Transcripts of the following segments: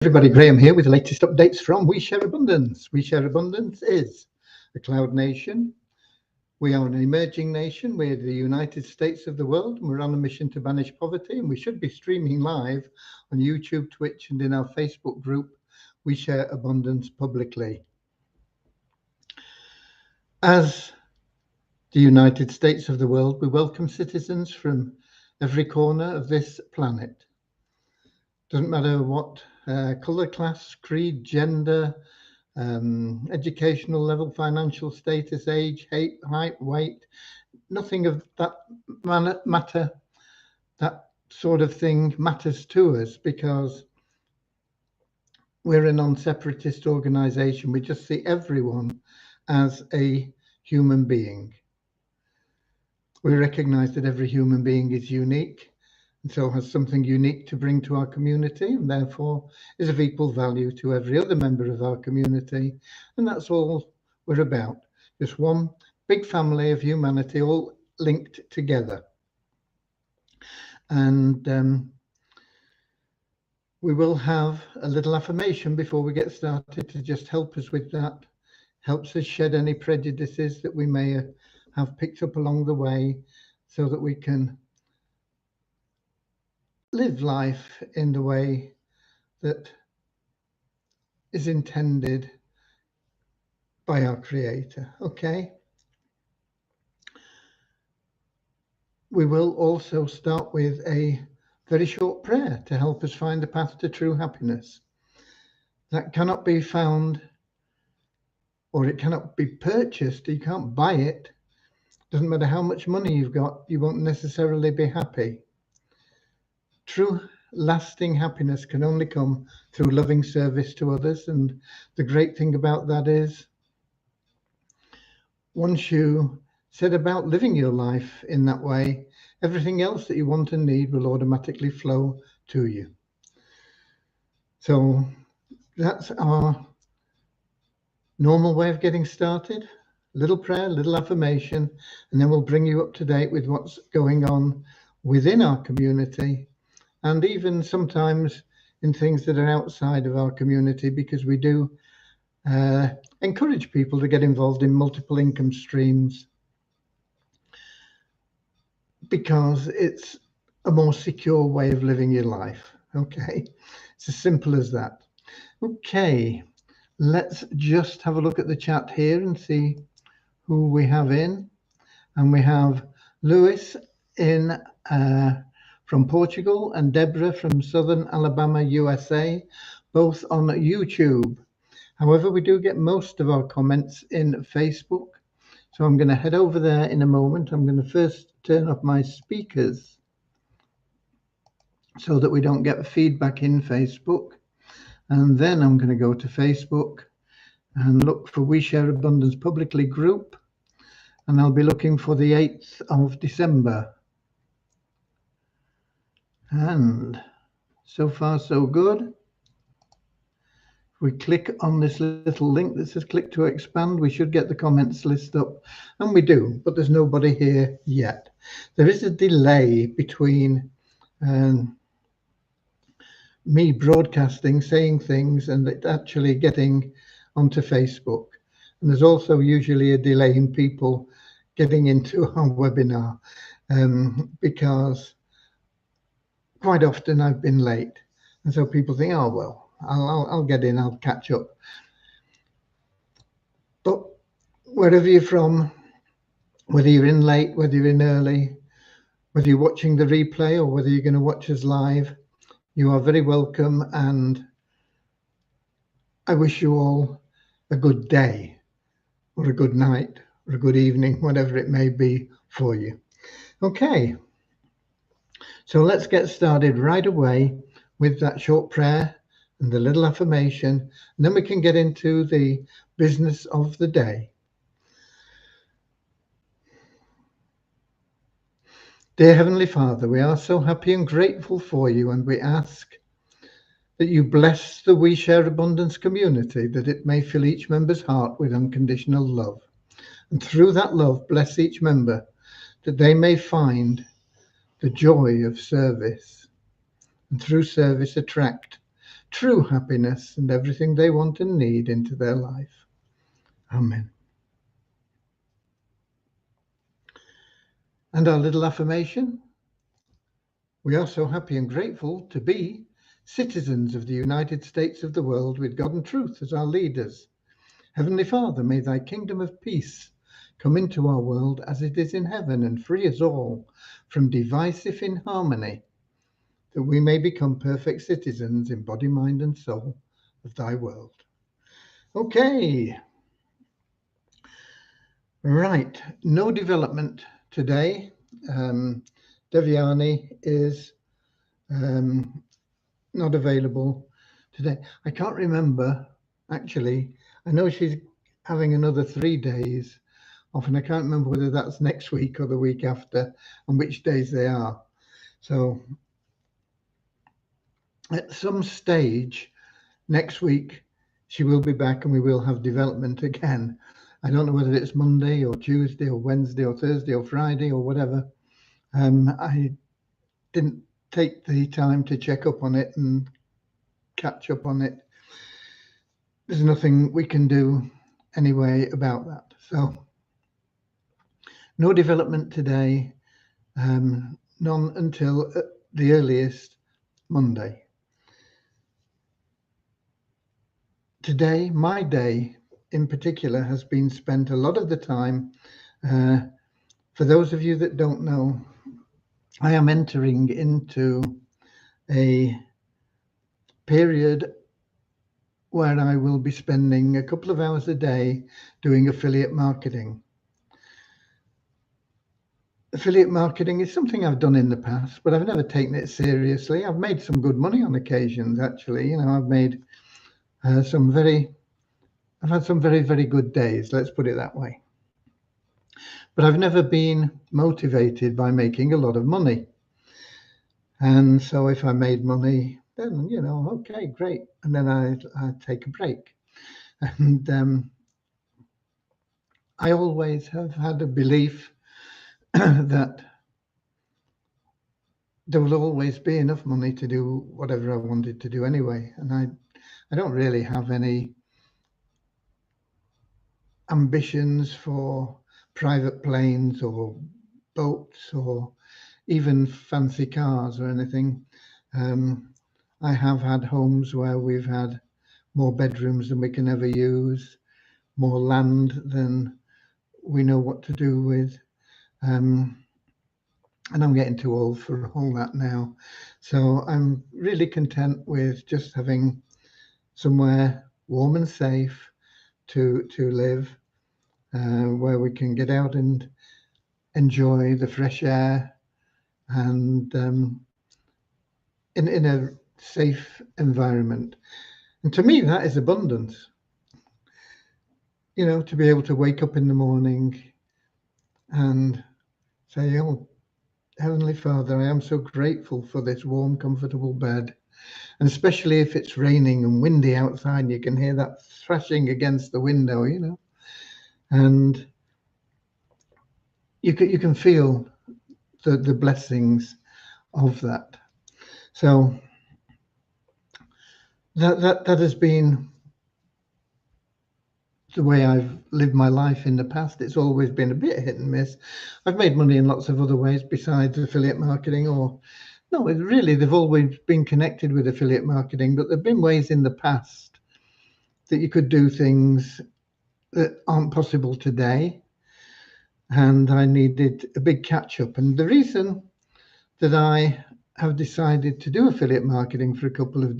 Everybody, Graham here with the latest updates from We Share Abundance. We Share Abundance is a cloud nation. We are an emerging nation. We're the United States of the world, and we're on a mission to banish poverty. And we should be streaming live on YouTube, Twitch, and in our Facebook group, We Share Abundance publicly. As the United States of the world, we welcome citizens from every corner of this planet. Doesn't matter what color, class, creed, gender, educational level, financial status, age, height, weight, nothing of that matter, that sort of thing matters to us, because we're a non-separatist organization. We just see everyone as a human being. We recognize that every human being is unique, and so has something unique to bring to our community, and therefore is of equal value to every other member of our community. And that's all we're about. Just one big family of humanity, all linked together. And we will have a little affirmation before we get started to just help us with that. Helps us shed any prejudices that we may have picked up along the way, so that we can live life in the way that is intended by our Creator. Okay. We will also start with a very short prayer to help us find the path to true happiness. That cannot be found, or it cannot be purchased. You can't buy it. Doesn't matter how much money you've got, you won't necessarily be happy. True lasting happiness can only come through loving service to others. And the great thing about that is, once you set about living your life in that way, everything else that you want and need will automatically flow to you. So that's our normal way of getting started. Little prayer, little affirmation, and then we'll bring you up to date with what's going on within our community, and even sometimes in things that are outside of our community, because we do encourage people to get involved in multiple income streams, because it's a more secure way of living your life. Okay, it's as simple as that. Okay, let's just have a look at the chat here and see who we have in. And we have Lewis in from Portugal, and Deborah from Southern Alabama, USA, both on YouTube. However, we do get most of our comments in Facebook, so I'm going to head over there in a moment. I'm going to first turn off my speakers so that we don't get feedback in Facebook, and then I'm going to go to Facebook and look for We Share Abundance publicly group, and I'll be looking for the 8th of December. And so far so good. If we click on this little link that says click to expand, we should get the comments list up, and we do, but there's nobody here yet. There is a delay between me broadcasting, saying things, and it actually getting onto Facebook. And there's also usually a delay in people getting into our webinar, because quite often I've been late, and so people think, oh well, I'll get in, I'll catch up. But wherever you're from, whether you're in late, whether you're in early, whether you're watching the replay or whether you're going to watch us live, you are very welcome, and I wish you all a good day, or a good night, or a good evening, whatever it may be for you. Okay. So let's get started right away with that short prayer and the little affirmation, and then we can get into the business of the day. Dear Heavenly Father, we are so happy and grateful for you, and we ask that you bless the We Share Abundance community, that it may fill each member's heart with unconditional love. And through that love, bless each member, that they may find the joy of service, and through service attract true happiness and everything they want and need into their life. Amen. And our little affirmation: we are so happy and grateful to be citizens of the United States of the world with God and truth as our leaders. Heavenly Father, may thy kingdom of peace come into our world as it is in heaven, and free us all from divisive inharmony, that we may become perfect citizens in body, mind, and soul of thy world. Okay. Right. No development today. Devyani is not available today. I can't remember, actually. I know she's having another 3 days off, and I can't remember whether that's next week or the week after and which days they are. So at some stage next week, she will be back and we will have development again. I don't know whether it's Monday or Tuesday or Wednesday or Thursday or Friday or whatever. I didn't take the time to check up on it and catch up on it. There's nothing we can do anyway about that. So no development today, none until the earliest Monday. Today, my day in particular, has been spent a lot of the time. For those of you that don't know, I am entering into a period where I will be spending a couple of hours a day doing affiliate marketing. Affiliate marketing is something I've done in the past, but I've never taken it seriously. I've made some good money on occasions, actually. I've made I've had some very, very good days, let's put it that way. But I've never been motivated by making a lot of money. And so if I made money, then, okay, great. And then I'd take a break. And I always have had a belief that there will always be enough money to do whatever I wanted to do anyway. And I don't really have any ambitions for private planes or boats or even fancy cars or anything. I have had homes where we've had more bedrooms than we can ever use, more land than we know what to do with. And I'm getting too old for all that now. So I'm really content with just having somewhere warm and safe to live, where we can get out and enjoy the fresh air and in a safe environment. And to me, that is abundance. To be able to wake up in the morning and say, oh, Heavenly Father, I am so grateful for this warm, comfortable bed. And especially if it's raining and windy outside, and you can hear that thrashing against the window, and you can feel the blessings of that. So that has been the way I've lived my life in the past. It's always been a bit hit and miss. I've made money in lots of other ways besides affiliate marketing, they've always been connected with affiliate marketing, but there've been ways in the past that you could do things that aren't possible today. And I needed a big catch up. And the reason that I have decided to do affiliate marketing for a couple of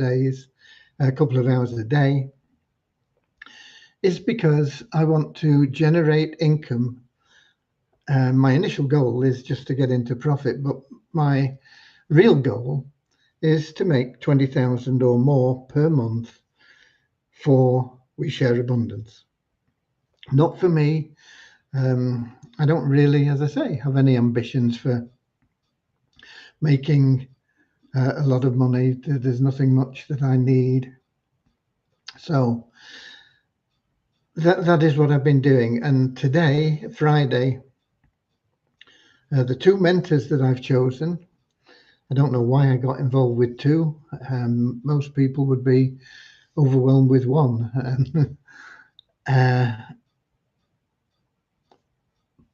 hours a day, is because I want to generate income. My initial goal is just to get into profit, but my real goal is to make 20,000 or more per month for We Share Abundance. Not for me. I don't really, as I say, have any ambitions for making a lot of money. There's nothing much that I need. So that is what I've been doing. And today, Friday, the two mentors that I've chosen I don't know why I got involved with two. Most people would be overwhelmed with one.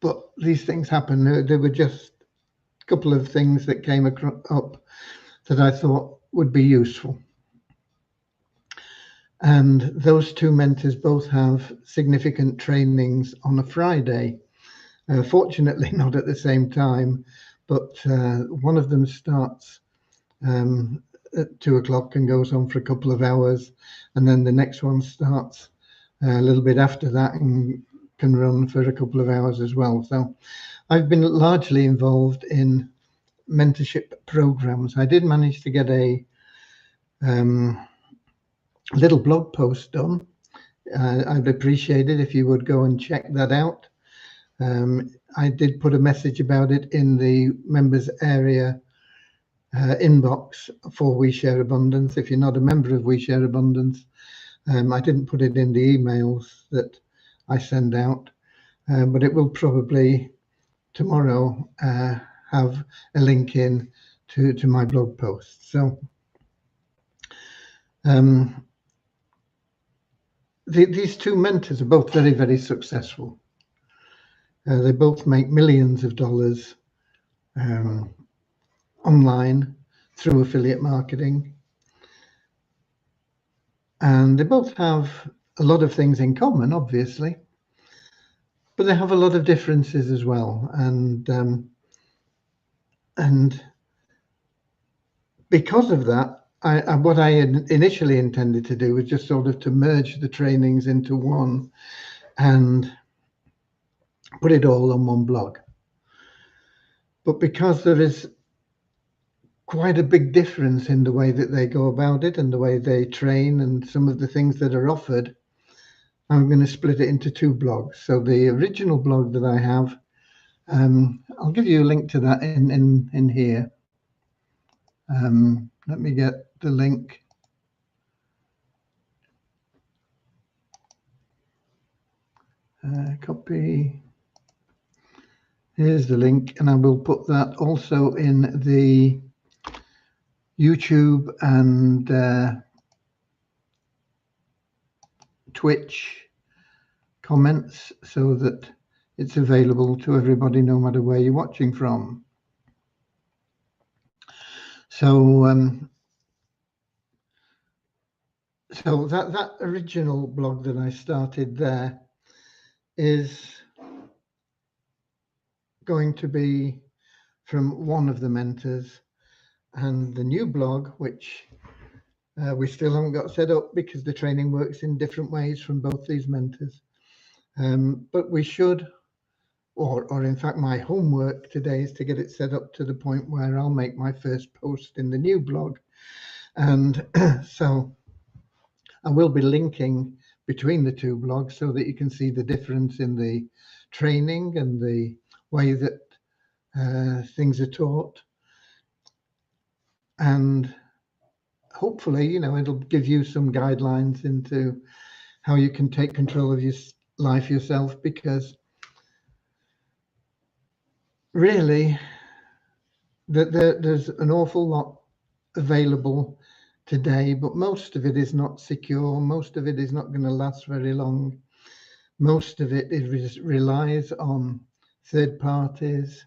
But these things happen. There were just a couple of things that came up that I thought would be useful. And those two mentors both have significant trainings on a Friday. Fortunately, not at the same time, but one of them starts at 2 o'clock and goes on for a couple of hours. And then the next one starts a little bit after that and can run for a couple of hours as well. So I've been largely involved in mentorship programs. I did manage to get a little blog post done. I'd appreciate it if you would go and check that out. I did put a message about it in the members area inbox for We Share Abundance. If you're not a member of We Share Abundance, I didn't put it in the emails that I send out, but it will probably tomorrow have a link in to my blog post. So these two mentors are both very, very successful. They both make millions of dollars online through affiliate marketing. And they both have a lot of things in common, obviously, but they have a lot of differences as well. And because of that, what I had initially intended to do was just sort of to merge the trainings into one and put it all on one blog. But because there is quite a big difference in the way that they go about it and the way they train and some of the things that are offered, I'm going to split it into two blogs. So the original blog that I have, I'll give you a link to that in here. Let me get the link. Copy. Here's the link, and I will put that also in the YouTube and Twitch comments so that it's available to everybody no matter where you're watching from. So so that original blog that I started there is going to be from one of the mentors, and the new blog, which we still haven't got set up because the training works in different ways from both these mentors. But we should, or in fact, my homework today is to get it set up to the point where I'll make my first post in the new blog. And so I will be linking between the two blogs so that you can see the difference in the training and the way that things are taught. And hopefully, you know, it'll give you some guidelines into how you can take control of your life yourself, because really there's an awful lot available today, but most of it is not secure. Most of it is not going to last very long. Most of it relies on third parties.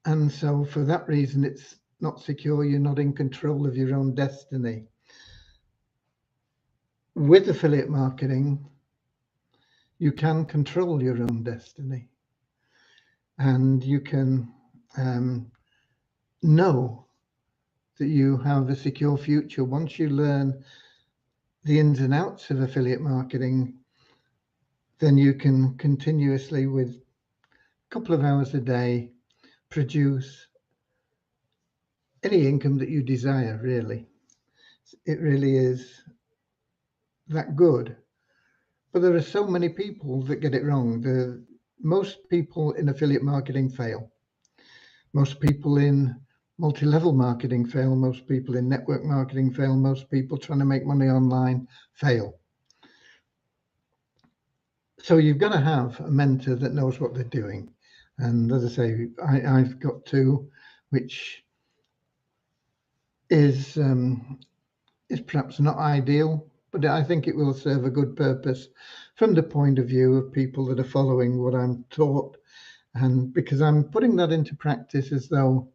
And so for that reason, it's not secure. You're not in control of your own destiny. With affiliate marketing, you can control your own destiny, and you can know that you have a secure future. Once you learn the ins and outs of affiliate marketing, then you can continuously, with a couple of hours a day, produce any income that you desire, really. It really is that good. But there are so many people that get it wrong. Most people in affiliate marketing fail. Most people in multi-level marketing fail. Most people in network marketing fail. Most people trying to make money online fail. So you've got to have a mentor that knows what they're doing. And as I say, I've got two. which is perhaps not ideal, but I think it will serve a good purpose from the point of view of people that are following what I'm taught, and because I'm putting that into practice as though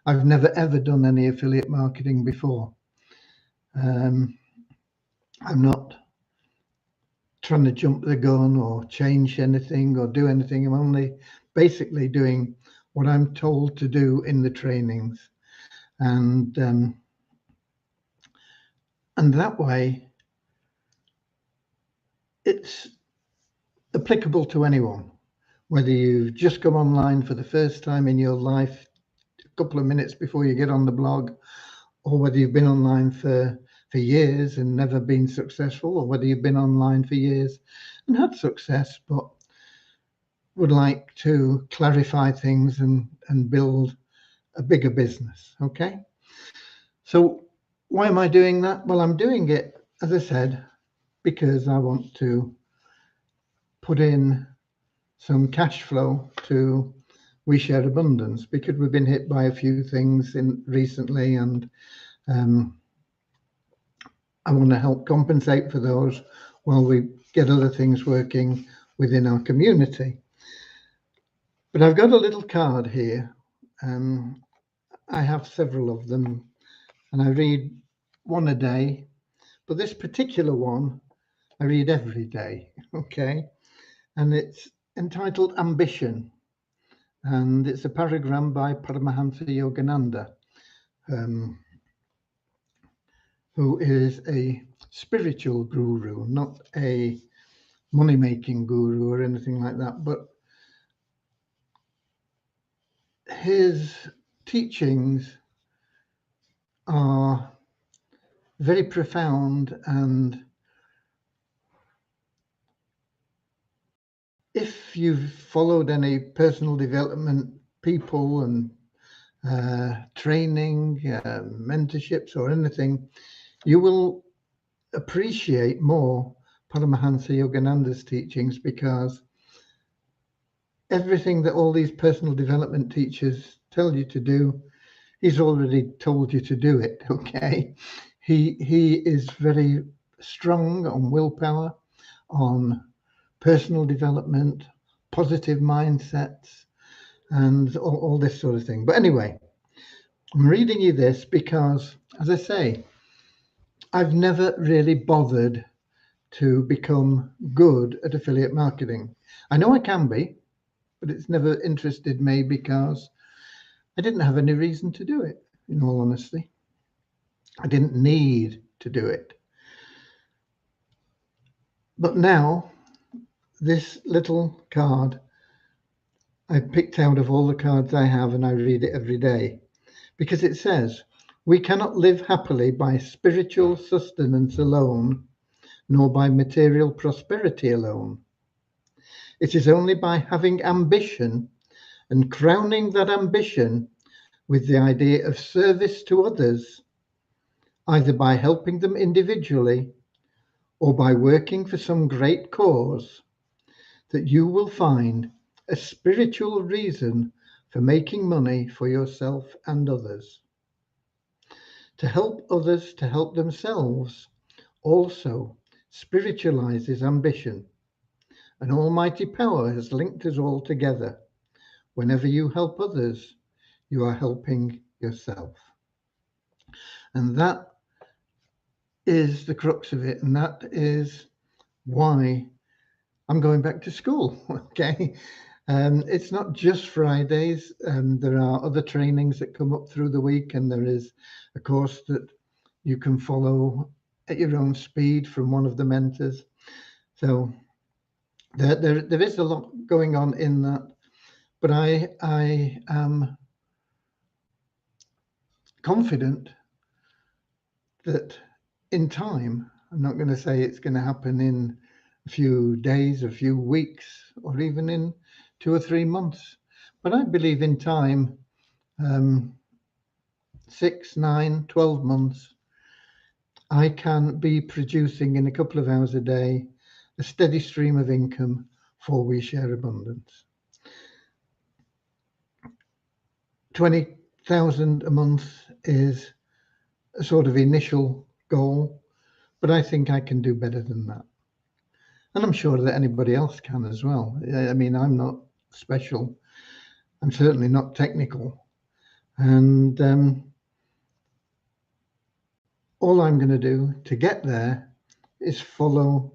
I've never ever done any affiliate marketing before. I'm not trying to jump the gun or change anything or do anything. I'm only basically doing what I'm told to do in the trainings, and that way it's applicable to anyone, whether you've just come online for the first time in your life a couple of minutes before you get on the blog, or whether you've been online for years and never been successful, or whether you've been online for years and had success but would like to clarify things and build a bigger business. Okay, so why am I doing that? Well, I'm doing it, as I said, because I want to put in some cash flow to We Share Abundance, because we've been hit by a few things recently, and I want to help compensate for those while we get other things working within our community. But I've got a little card here. I have several of them, and I read one a day, but this particular one I read every day, okay? And it's entitled Ambition, and it's a paragram by Paramahansa Yogananda, who is a spiritual guru, not a money-making guru or anything like that, but his teachings are very profound, and if you've followed any personal development people and training, mentorships or anything, you will appreciate more Paramahansa Yogananda's teachings, because everything that all these personal development teachers tell you to do, he's already told you to do it. Okay, he is very strong on willpower, on personal development, positive mindsets, and all this sort of thing. But anyway, I'm reading you this because, as I say, I've never really bothered to become good at affiliate marketing. I know I can be, but it's never interested me because I didn't have any reason to do it, in all honesty. I didn't need to do it. But now, this little card I picked out of all the cards I have, and I read it every day, because it says, "We cannot live happily by spiritual sustenance alone, nor by material prosperity alone. It is only by having ambition and crowning that ambition with the idea of service to others, either by helping them individually or by working for some great cause, that you will find a spiritual reason for making money for yourself and others. To help others to help themselves also spiritualizes ambition. An almighty power has linked us all together. Whenever you help others, you are helping yourself." And that is the crux of it. And that is why I'm going back to school. Okay. It's not just Fridays. There are other trainings that come up through the week, and there is a course that you can follow at your own speed from one of the mentors. So there is a lot going on in that, but I am confident that in time, I'm not going to say it's going to happen in a few days, a few weeks, or even in 2 or 3 months, but I believe in time, 6, 9, 12 months, I can be producing in a couple of hours a day a steady stream of income for We Share Abundance. 20, 1,000 a month is a sort of initial goal, but I think I can do better than that. And I'm sure that anybody else can as well. I mean, I'm not special. I'm certainly not technical. And all I'm going to do to get there is follow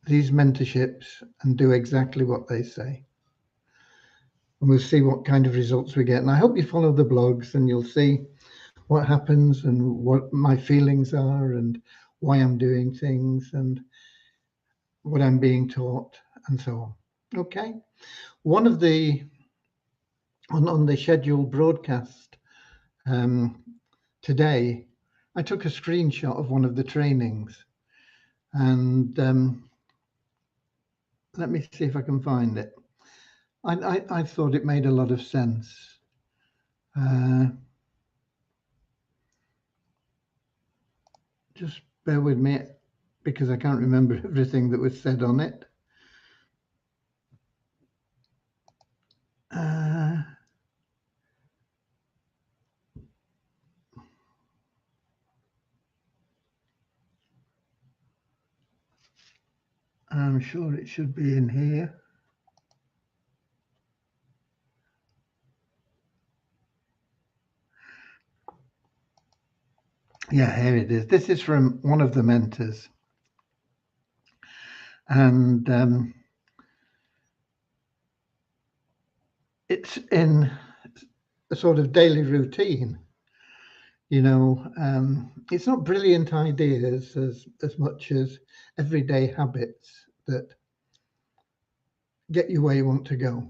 these mentorships and do exactly what they say. And we'll see what kind of results we get. And I hope you follow the blogs and you'll see what happens and what my feelings are and why I'm doing things and what I'm being taught and so on. Okay. One of the, on the scheduled broadcast today, I took a screenshot of one of the trainings and let me see if I can find it. I thought it made a lot of sense. Just bear with me because I can't remember everything that was said on it. I'm sure it should be in here. Yeah, here it is. This is from one of the mentors. And it's in a sort of daily routine. You know, it's not brilliant ideas as much as everyday habits that get you where you want to go.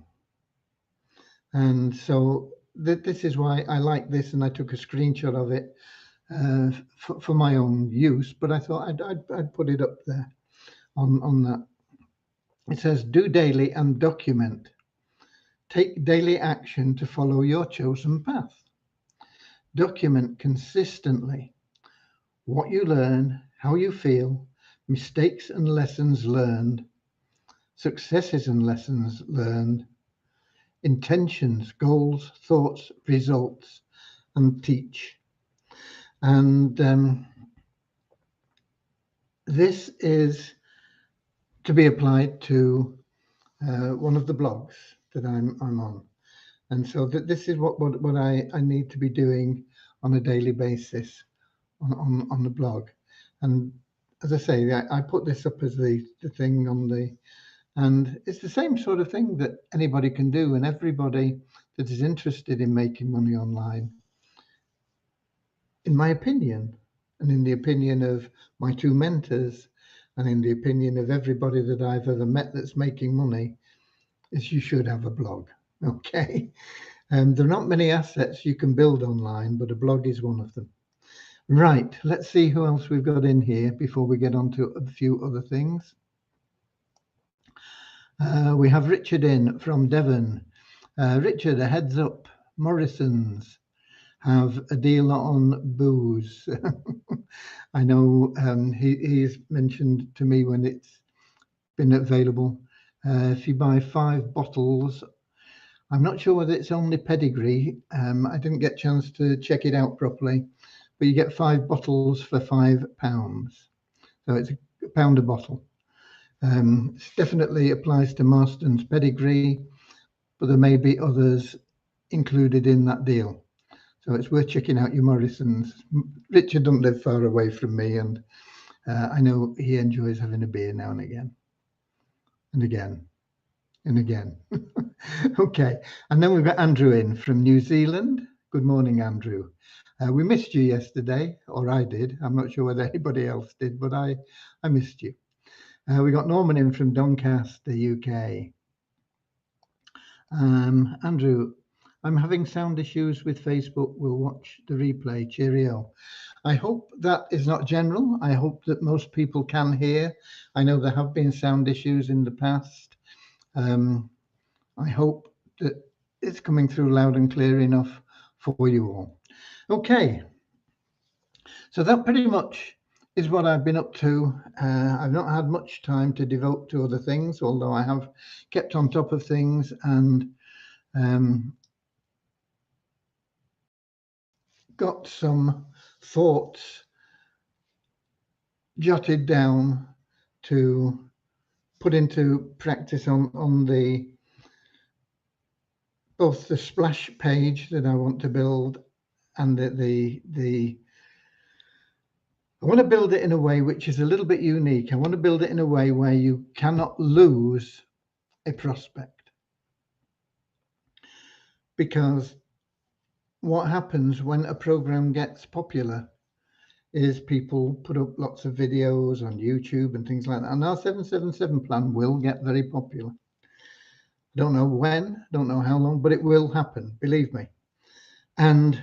And so this is why I like this, and I took a screenshot of it for my own use, but I thought I'd put it up there on that. It says, do daily and document. Take daily action to follow your chosen path. Document consistently what you learn, how you feel, mistakes and lessons learned, successes and lessons learned, intentions, goals, thoughts, results, and teach. And this is to be applied to one of the blogs that I'm on. And so this is what I need to be doing on a daily basis on the blog. And as I say, I put this up as the thing on the, and it's the same sort of thing that anybody can do, and everybody that is interested in making money online, in my opinion, and in the opinion of my two mentors, and in the opinion of everybody that I've ever met that's making money, is you should have a blog. Okay. There are not many assets you can build online, but a blog is one of them. Right, let's see who else we've got in here before we get on to a few other things. We have Richard in from Devon. Richard, a heads up, Morrison's have a deal on booze. I know he's mentioned to me when it's been available. If you buy 5 bottles, I'm not sure whether it's only pedigree. I didn't get a chance to check it out properly, but you get 5 bottles for £5. So it's £1 a bottle. It definitely applies to Marston's pedigree, but there may be others included in that deal. So it's worth checking out your Morrison's. Richard doesn't live far away from me, and I know he enjoys having a beer now and again. And again. And again. Okay. And then we've got Andrew in from New Zealand. Good morning, Andrew. We missed you yesterday, or I did. I'm not sure whether anybody else did, but I missed you. We got Norman in from Doncaster, UK. Andrew, I'm having sound issues with Facebook. We'll watch the replay. Cheerio. I hope that is not general. I hope that most people can hear. I know there have been sound issues in the past. I hope that it's coming through loud and clear enough for you all. Okay. So that pretty much is what I've been up to. I've not had much time to devote to other things, although I have kept on top of things and got some thoughts jotted down to put into practice on the both the splash page that I want to build and the I want to build it in a way which is a little bit unique. I want to build it in a way where you cannot lose a prospect, because what happens when a program gets popular is people put up lots of videos on YouTube and things like that. And our 777 plan will get very popular. Don't know when, don't know how long, but it will happen, believe me. And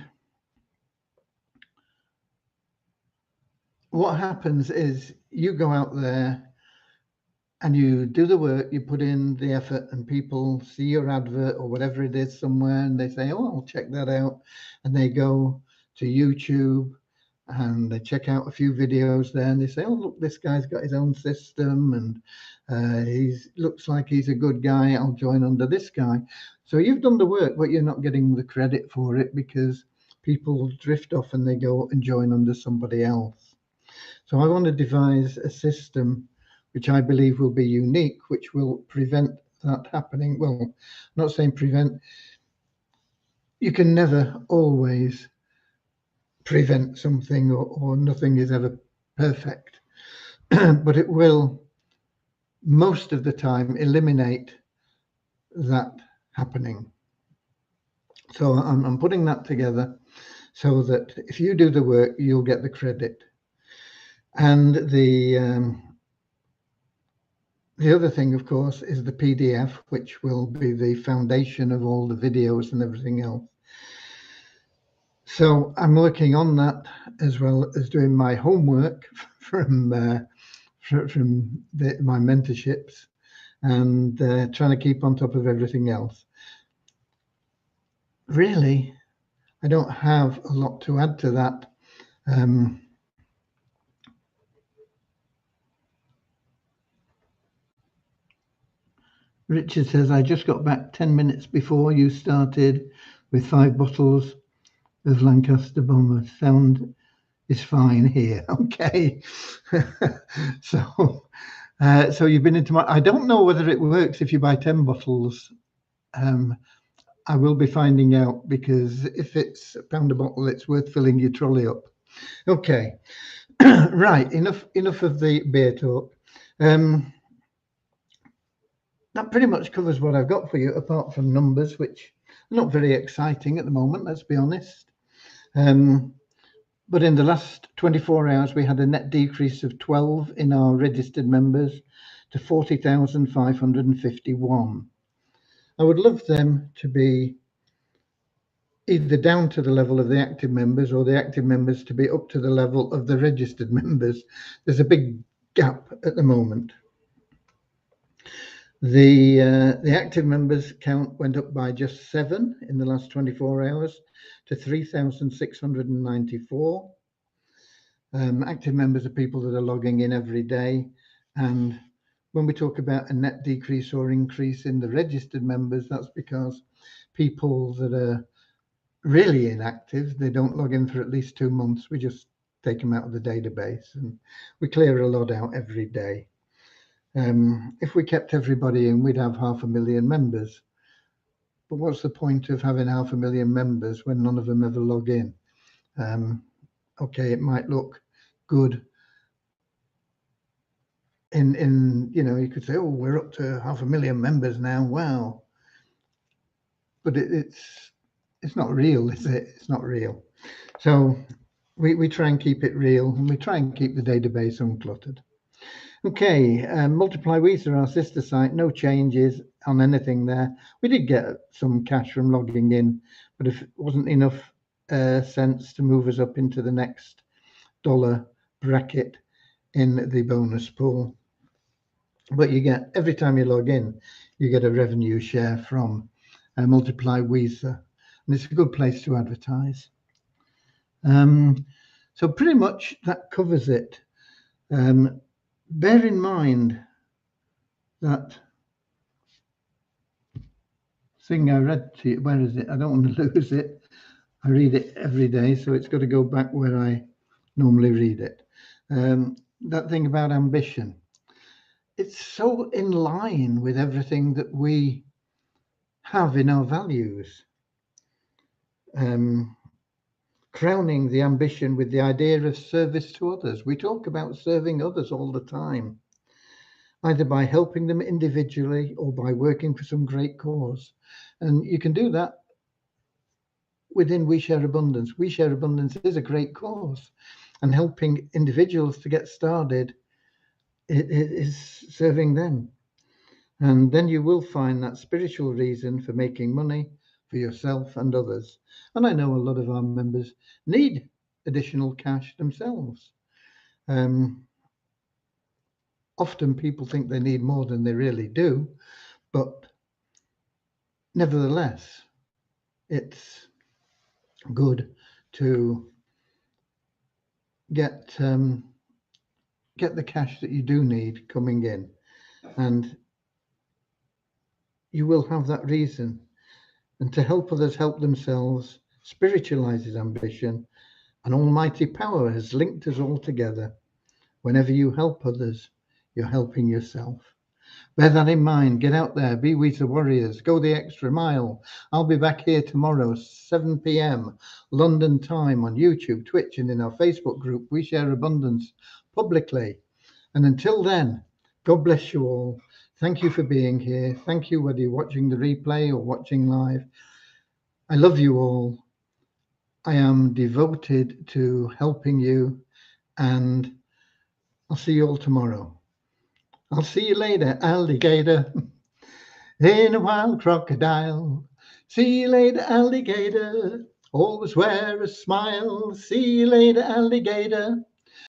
what happens is you go out there and you do the work, you put in the effort, and people see your advert or whatever it is somewhere, and they say, oh, I'll check that out. And they go to YouTube and they check out a few videos there, and they say, oh, look, this guy's got his own system, and he looks like he's a good guy. I'll join under this guy. So you've done the work, but you're not getting the credit for it because people drift off and they go and join under somebody else. So I want to devise a system which I believe will be unique, which will prevent that happening. Well, I'm not saying prevent. You can never always prevent something, or nothing is ever perfect, but it will most of the time eliminate that happening. So I'm putting that together so that if you do the work, you'll get the credit. And the other thing, of course, is the PDF, which will be the foundation of all the videos and everything else. So I'm working on that, as well as doing my homework from my mentorships, and trying to keep on top of everything else. Really, I don't have a lot to add to that. Richard says, I just got back 10 minutes before you started with 5 bottles of Lancaster Bomber. Sound is fine here. Okay. So you've been into my, I don't know whether it works if you buy 10 bottles. I will be finding out, because if it's £1 a bottle, it's worth filling your trolley up. Okay. Right. Enough of the beer talk. That pretty much covers what I've got for you, apart from numbers, which are not very exciting at the moment, let's be honest. But in the last 24 hours, we had a net decrease of 12 in our registered members to 40,551. I would love them to be either down to the level of the active members, or the active members to be up to the level of the registered members. There's a big gap at the moment. The active members count went up by just 7 in the last 24 hours to 3,694. Active members are people that are logging in every day. And when we talk about a net decrease or increase in the registered members, that's because people that are really inactive, they don't log in for at least 2 months. We just take them out of the database, and we clear a lot out every day. If we kept everybody in, we'd have 500,000 members. But what's the point of having 500,000 members when none of them ever log in? Okay, it might look good in you could say, oh, we're up to 500,000 members now. Wow. But it's not real, is it? It's not real. So we try and keep it real, and we try and keep the database uncluttered. Okay, Multiply Weezer, our sister site, no changes on anything there. We did get some cash from logging in, but if it wasn't enough cents to move us up into the next dollar bracket in the bonus pool. But you get, every time you log in, you get a revenue share from Multiply Weezer, and it's a good place to advertise. So pretty much that covers it. Bear in mind that thing I read to you, where is it? I don't want to lose it. I read it every day, so it's got to go back where I normally read it. That thing about ambition, it's so in line with everything that we have in our values. Crowning the ambition with the idea of service to others. We talk about serving others all the time, either by helping them individually or by working for some great cause. And you can do that within We Share Abundance. We Share Abundance is a great cause, and helping individuals to get started is serving them. And then you will find that spiritual reason for making money for yourself and others. And I know a lot of our members need additional cash themselves. Often people think they need more than they really do, but nevertheless, it's good to get the cash that you do need coming in, and you will have that reason. And to help others help themselves spiritualizes ambition, and almighty power has linked us all together. Whenever you help others, you're helping yourself. Bear that in mind. Get out there. Be We the Warriors. Go the extra mile. I'll be back here tomorrow, 7 p.m. London time, on YouTube, Twitch, and in our Facebook group, We Share Abundance, publicly. And until then, God bless you all. Thank you for being here. Thank you whether you're watching the replay or watching live. I love you all. I am devoted to helping you, and I'll see you all tomorrow. I'll see you later, alligator. In a wild crocodile. See you later, alligator. Always wear a smile. See you later, alligator.